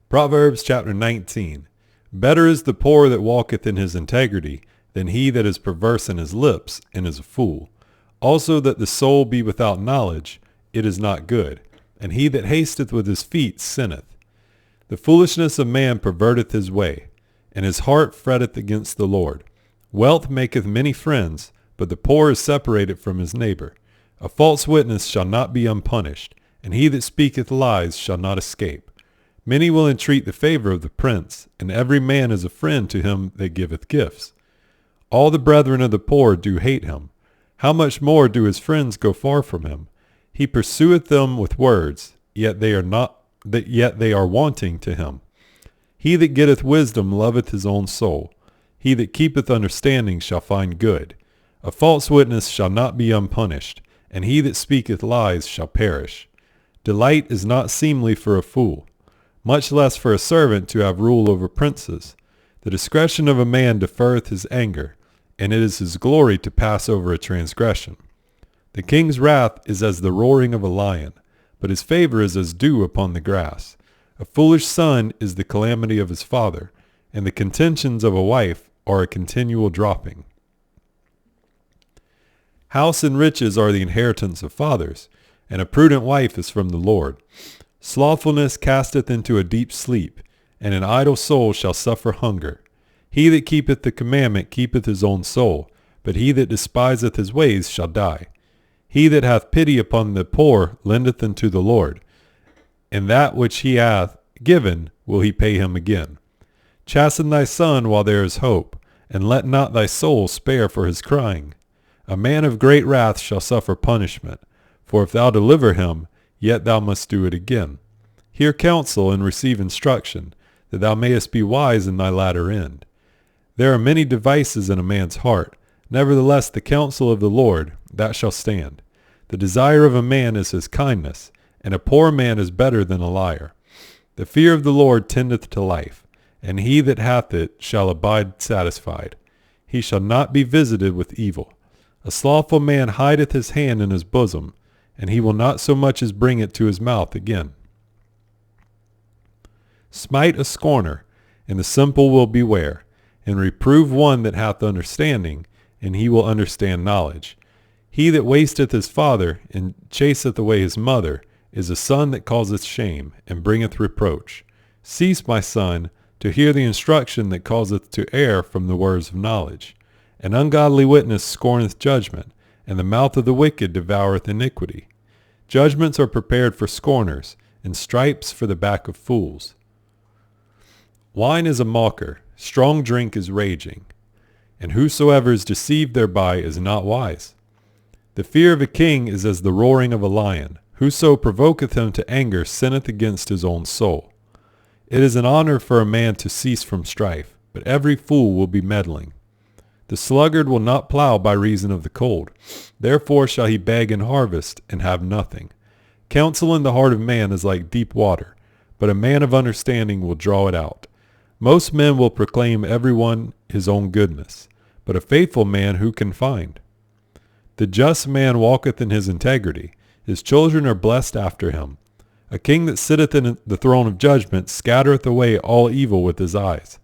Proverbs chapter 19. Better is the poor that walketh in his integrity than he that is perverse in his lips and is a fool. Also that the soul be without knowledge, it is not good, and he that hasteth with his feet sinneth. The foolishness of man perverteth his way, and his heart fretteth against the Lord. Wealth maketh many friends, but the poor is separated from his neighbor. A false witness shall not be unpunished, and he that speaketh lies shall not escape. Many will entreat the favor of the prince, and every man is a friend to him that giveth gifts. All the brethren of the poor do hate him. How much more do his friends go far from him? He pursueth them with words, yet they are wanting to him. He that getteth wisdom loveth his own soul. He that keepeth understanding shall find good. A false witness shall not be unpunished, and he that speaketh lies shall perish. Delight is not seemly for a fool, much less for a servant to have rule over princes. The discretion of a man deferreth his anger, and it is his glory to pass over a transgression. The king's wrath is as the roaring of a lion, but his favor is as dew upon the grass. A foolish son is the calamity of his father, and the contentions of a wife are a continual dropping. House and riches are the inheritance of fathers, and a prudent wife is from the Lord. Slothfulness casteth into a deep sleep, and an idle soul shall suffer hunger. He that keepeth the commandment keepeth his own soul, but he that despiseth his ways shall die. He that hath pity upon the poor lendeth unto the Lord, and that which he hath given will he pay him again. Chasten thy son while there is hope, and let not thy soul spare for his crying. A man of great wrath shall suffer punishment, for if thou deliver him, yet thou must do it again. Hear counsel and receive instruction, that thou mayest be wise in thy latter end. There are many devices in a man's heart, nevertheless the counsel of the Lord, that shall stand. The desire of a man is his kindness, and a poor man is better than a liar. The fear of the Lord tendeth to life, and he that hath it shall abide satisfied. He shall not be visited with evil. A slothful man hideth his hand in his bosom, and he will not so much as bring it to his mouth again. Smite a scorner, and the simple will beware, and reprove one that hath understanding, and he will understand knowledge. He that wasteth his father, and chaseth away his mother, is a son that causeth shame, and bringeth reproach. Cease, my son, to hear the instruction that causeth to err from the words of knowledge. An ungodly witness scorneth judgment, and the mouth of the wicked devoureth iniquity. Judgments are prepared for scorners, and stripes for the back of fools. Wine is a mocker, strong drink is raging, and whosoever is deceived thereby is not wise. The fear of a king is as the roaring of a lion. Whoso provoketh him to anger sinneth against his own soul. It is an honor for a man to cease from strife, but every fool will be meddling. The sluggard will not plow by reason of the cold. Therefore shall he beg in harvest, and have nothing. Counsel in the heart of man is like deep water, but a man of understanding will draw it out. Most men will proclaim every one his own goodness, but a faithful man who can find? The just man walketh in his integrity. His children are blessed after him. A king that sitteth in the throne of judgment scattereth away all evil with his eyes.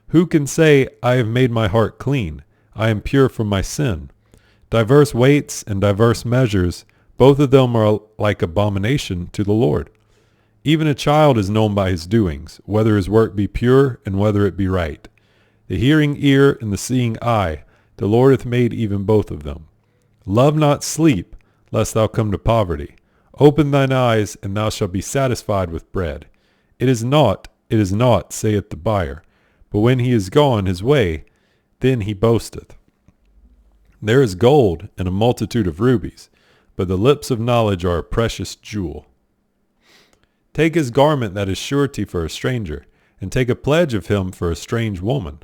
Who can say, I have made my heart clean, I am pure from my sin? Diverse weights and diverse measures, both of them are like abomination to the Lord. Even a child is known by his doings, whether his work be pure and whether it be right. The hearing ear and the seeing eye, the Lord hath made even both of them. Love not sleep, lest thou come to poverty. Open thine eyes, and thou shalt be satisfied with bread. It is naught, saith the buyer. But when he is gone his way, then he boasteth. There is gold and a multitude of rubies, but the lips of knowledge are a precious jewel. Take his garment that is surety for a stranger, and take a pledge of him for a strange woman.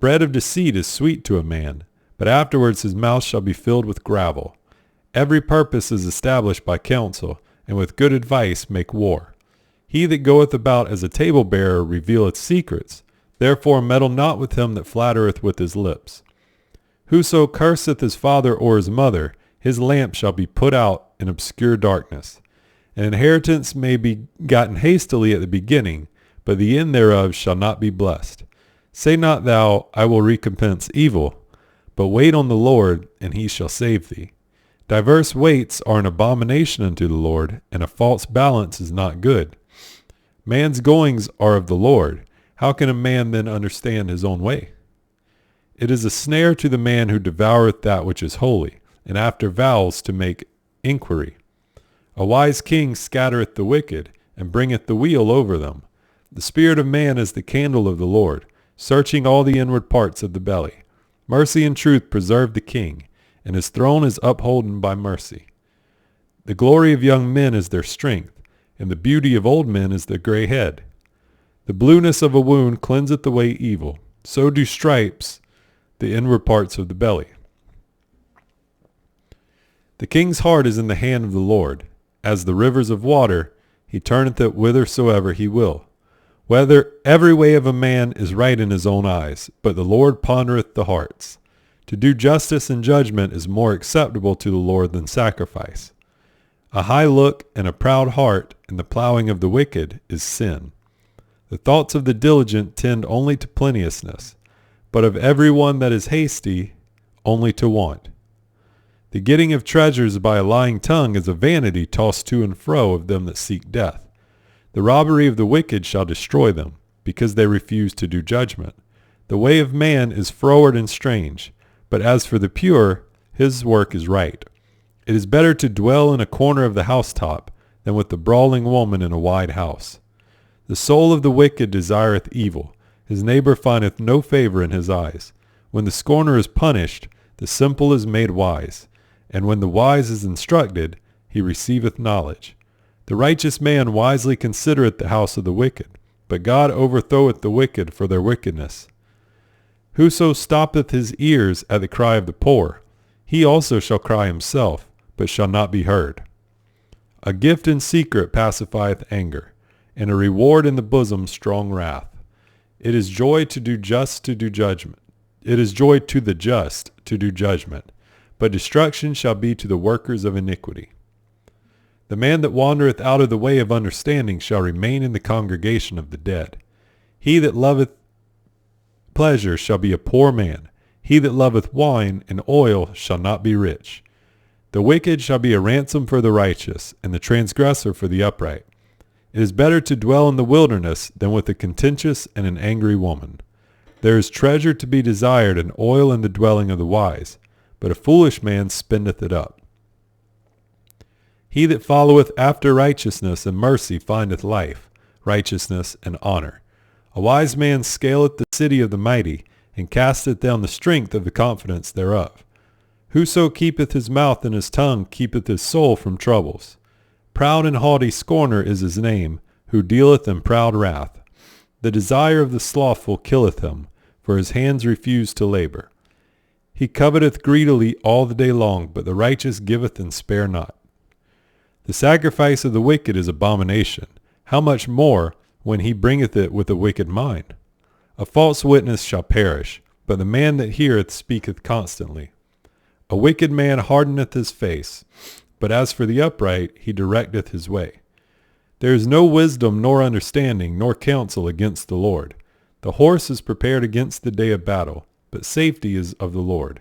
Bread of deceit is sweet to a man, but afterwards his mouth shall be filled with gravel. Every purpose is established by counsel, and with good advice make war. He that goeth about as a table-bearer revealeth secrets. Therefore meddle not with him that flattereth with his lips. Whoso curseth his father or his mother, his lamp shall be put out in obscure darkness. An inheritance may be gotten hastily at the beginning, but the end thereof shall not be blessed. Say not thou, I will recompense evil, but wait on the Lord, and he shall save thee. Diverse weights are an abomination unto the Lord, and a false balance is not good. Man's goings are of the Lord. How can a man then understand his own way? It is a snare to the man who devoureth that which is holy, and after vows to make inquiry. A wise king scattereth the wicked, and bringeth the wheel over them. The spirit of man is the candle of the Lord, searching all the inward parts of the belly. Mercy and truth preserve the king, and his throne is upholden by mercy. The glory of young men is their strength, and the beauty of old men is their gray head. The blueness of a wound cleanseth away evil, so do stripes the inward parts of the belly. The king's heart is in the hand of the Lord. As the rivers of water, he turneth it whithersoever he will. Whether every way of a man is right in his own eyes, but the Lord pondereth the hearts. To do justice and judgment is more acceptable to the Lord than sacrifice. A high look and a proud heart and the plowing of the wicked is sin. The thoughts of the diligent tend only to plenteousness, but of every one that is hasty, only to want. The getting of treasures by a lying tongue is a vanity tossed to and fro of them that seek death. The robbery of the wicked shall destroy them, because they refuse to do judgment. The way of man is froward and strange, but as for the pure, his work is right. It is better to dwell in a corner of the housetop than with the brawling woman in a wide house. The soul of the wicked desireth evil. His neighbor findeth no favor in his eyes. When the scorner is punished, the simple is made wise. And when the wise is instructed, he receiveth knowledge. The righteous man wisely considereth the house of the wicked, but God overthroweth the wicked for their wickedness. Whoso stoppeth his ears at the cry of the poor, he also shall cry himself, but shall not be heard. A gift in secret pacifieth anger, and a reward in the bosom strong wrath. It is joy to do just to do judgment. It is joy to the just to do judgment, but destruction shall be to the workers of iniquity. The man that wandereth out of the way of understanding shall remain in the congregation of the dead. He that loveth pleasure shall be a poor man. He that loveth wine and oil shall not be rich. The wicked shall be a ransom for the righteous, and the transgressor for the upright. It is better to dwell in the wilderness than with a contentious and an angry woman. There is treasure to be desired and oil in the dwelling of the wise, but a foolish man spendeth it up. He that followeth after righteousness and mercy findeth life, righteousness, and honor. A wise man scaleth the city of the mighty, and casteth down the strength of the confidence thereof. Whoso keepeth his mouth and his tongue keepeth his soul from troubles. Proud and haughty scorner is his name, who dealeth in proud wrath. The desire of the slothful killeth him, for his hands refuse to labor. He coveteth greedily all the day long, but the righteous giveth and spare not. The sacrifice of the wicked is abomination. How much more when he bringeth it with a wicked mind? A false witness shall perish, but the man that heareth speaketh constantly. A wicked man hardeneth his face, but as for the upright, he directeth his way. There is no wisdom nor understanding nor counsel against the Lord. The horse is prepared against the day of battle, but safety is of the Lord.